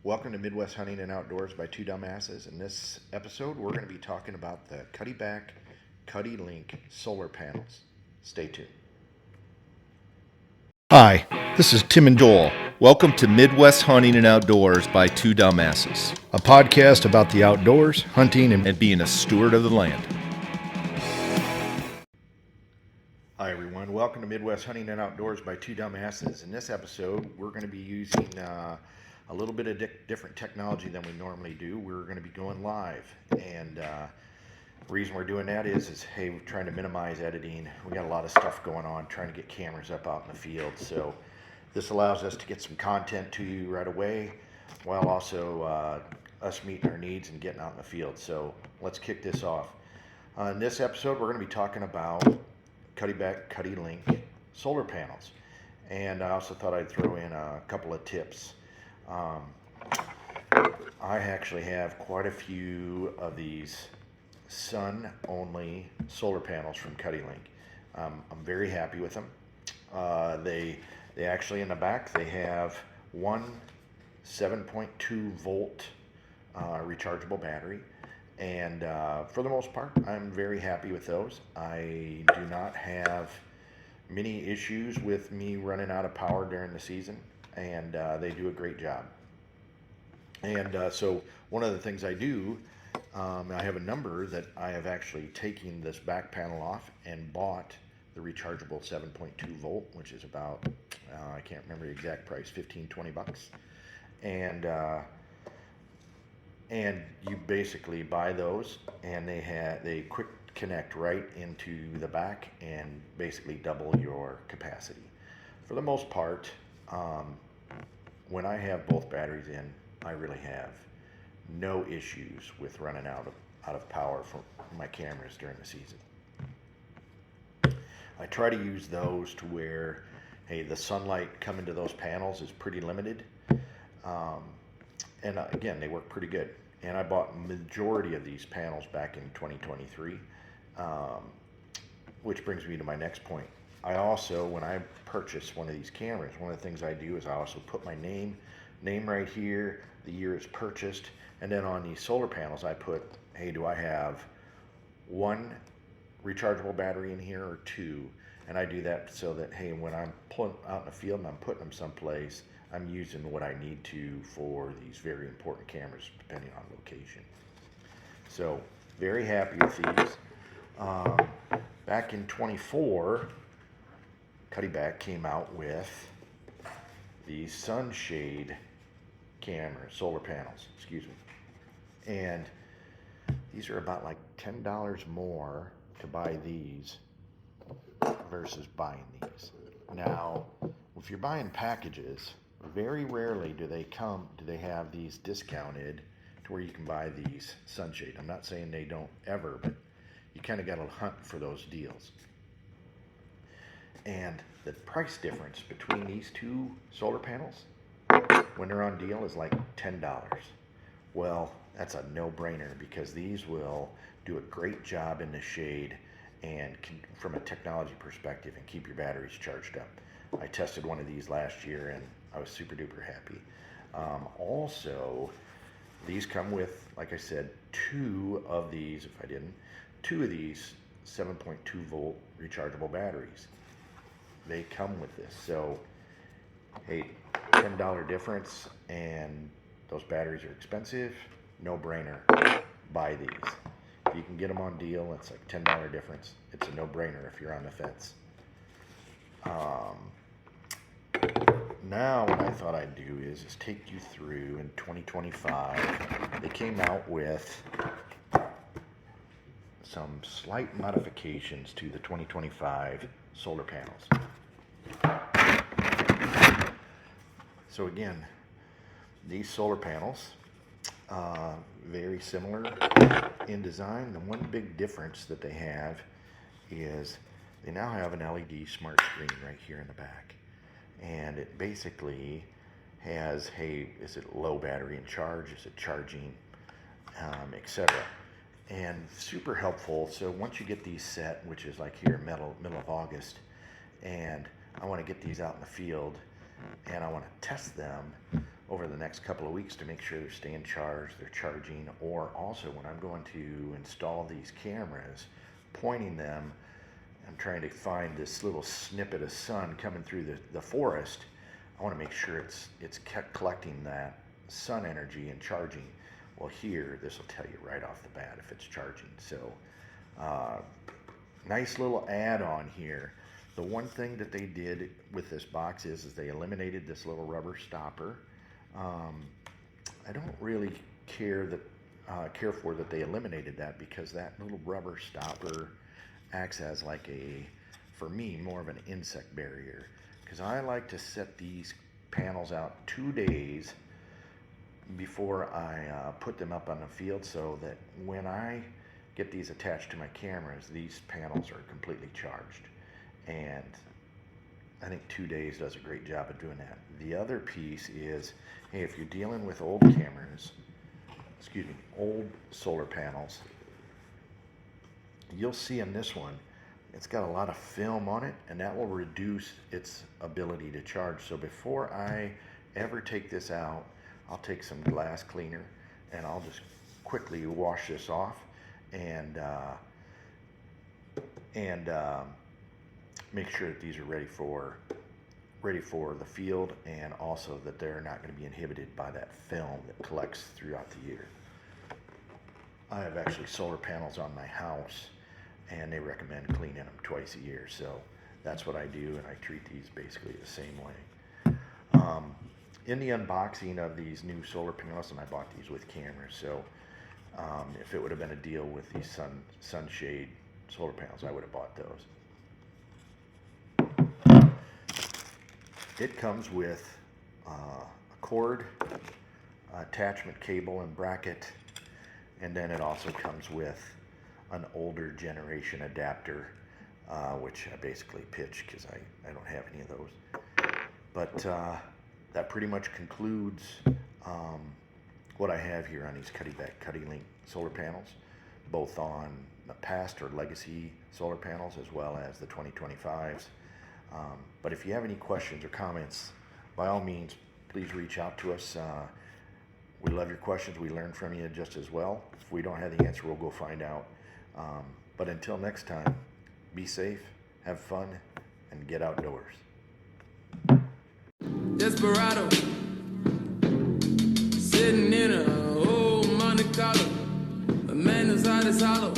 Welcome to Midwest Hunting and Outdoors by Two Dumbasses. In this episode, we're going to be talking about the Cuddeback solar panels. Stay tuned. Hi, this is Tim and Joel. Welcome to Midwest Hunting and Outdoors by Two Dumbasses, A podcast about the outdoors, hunting, and being a steward of the land. Hi everyone, welcome to Midwest Hunting and Outdoors by Two Dumbasses. In this episode, we're going to be using a little bit of different technology than we normally do. We're going to be going live, and the reason we're doing that is hey, we're trying to minimize editing. We got a lot of stuff going on, trying to get cameras up out in the field, so this allows us to get some content to you right away, while also us meeting our needs and getting out in the field. So let's kick this off. In this episode, we're going to be talking about Cuddeback solar panels, and I also thought I'd throw in a couple of tips. I actually have quite a few of these sun-only solar panels from Cuddeback. I'm very happy with them. They actually, in the back, they have one 7.2 volt rechargeable battery, and for the most part, I'm very happy with those. I do not have many issues with me running out of power during the season, and they do a great job. And so one of the things I do, I have a number that I have actually taken this back panel off and bought the rechargeable 7.2 volt, which is about, I can't remember the exact price, 15-20 bucks. And you basically buy those, and they quick connect right into the back and basically double your capacity. For the most part, when I have both batteries in, I really have no issues with running out of power for my cameras during the season. I try to use those to where, hey, the sunlight coming to those panels is pretty limited, and again, they work pretty good. And I bought majority of these panels back in 2023, which brings me to my next point. I also, when I purchase one of these cameras, one of the things I do is I also put my name right here, the year it's purchased, and then on these solar panels I put, hey, do I have one rechargeable battery in here or two? And I do that so that, hey, when I'm pulling out in the field and I'm putting them someplace, I'm using what I need to for these very important cameras depending on location. So very happy with these. Back in 24, Cuddeback came out with the sunshade cameras, solar panels, excuse me. And these are about like $10 more to buy these versus buying these. Now, if you're buying packages, very rarely do they have these discounted to where you can buy these sunshade. I'm not saying they don't ever, but you kind of got to hunt for those deals. And the price difference between these two solar panels when they're on deal is like $10. Well, that's a no-brainer because these will do a great job in the shade and from a technology perspective and keep your batteries charged up. I tested one of these last year and I was super duper happy. Also, these come with, like I said, two of these 7.2 volt rechargeable batteries. They come with this. So, hey, $10 difference, and those batteries are expensive. No brainer. Buy these. If you can get them on deal, it's like $10 difference. It's a no brainer if you're on the fence. Now what I thought I'd do is take you through in 2025. They came out with some slight modifications to the 2025 solar panels. So again, these solar panels, very similar in design. The one big difference that they have is they now have an LED smart screen right here in the back. And it basically has, hey, is it low battery and charge? Is it charging? Etc. And super helpful. So once you get these set, which is like here middle of August, and I want to get these out in the field and I want to test them over the next couple of weeks to make sure they're staying charged, they're charging, or also when I'm going to install these cameras, pointing them, I'm trying to find this little snippet of sun coming through the forest. I want to make sure it's kept collecting that sun energy and charging. Well, here, this will tell you right off the bat if it's charging. So, nice little add-on here. The one thing that they did with this box is they eliminated this little rubber stopper. I don't really care for that they eliminated that, because that little rubber stopper acts as like for me, more of an insect barrier. Because I like to set these panels out 2 days before I put them up on the field, so that when I get these attached to my cameras, these panels are completely charged. And I think 2 days does a great job of doing that. The other piece is, hey, if you're dealing with old cameras, old solar panels, you'll see in this one, it's got a lot of film on it, and that will reduce its ability to charge. So before I ever take this out, I'll take some glass cleaner and I'll just quickly wash this off and make sure that these are ready for the field, and also that they're not going to be inhibited by that film that collects throughout the year. I have actually solar panels on my house, and they recommend cleaning them twice a year, so that's what I do, and I treat these basically the same way. In the unboxing of these new solar panels, and I bought these with cameras, so if it would have been a deal with these sunshade solar panels, I would have bought those. It comes with a cord, attachment cable and bracket, and then it also comes with an older generation adapter, which I basically pitch because I don't have any of those. But that pretty much concludes what I have here on these Cuddeback Link solar panels, both on the past or legacy solar panels as well as the 2025s. But if you have any questions or comments, by all means, please reach out to us. We love your questions. We learn from you just as well. If we don't have the answer, we'll go find out. But until next time, be safe, have fun, and get outdoors. Desperado, sitting in a old Monte Carlo, a man whose heart is hollow.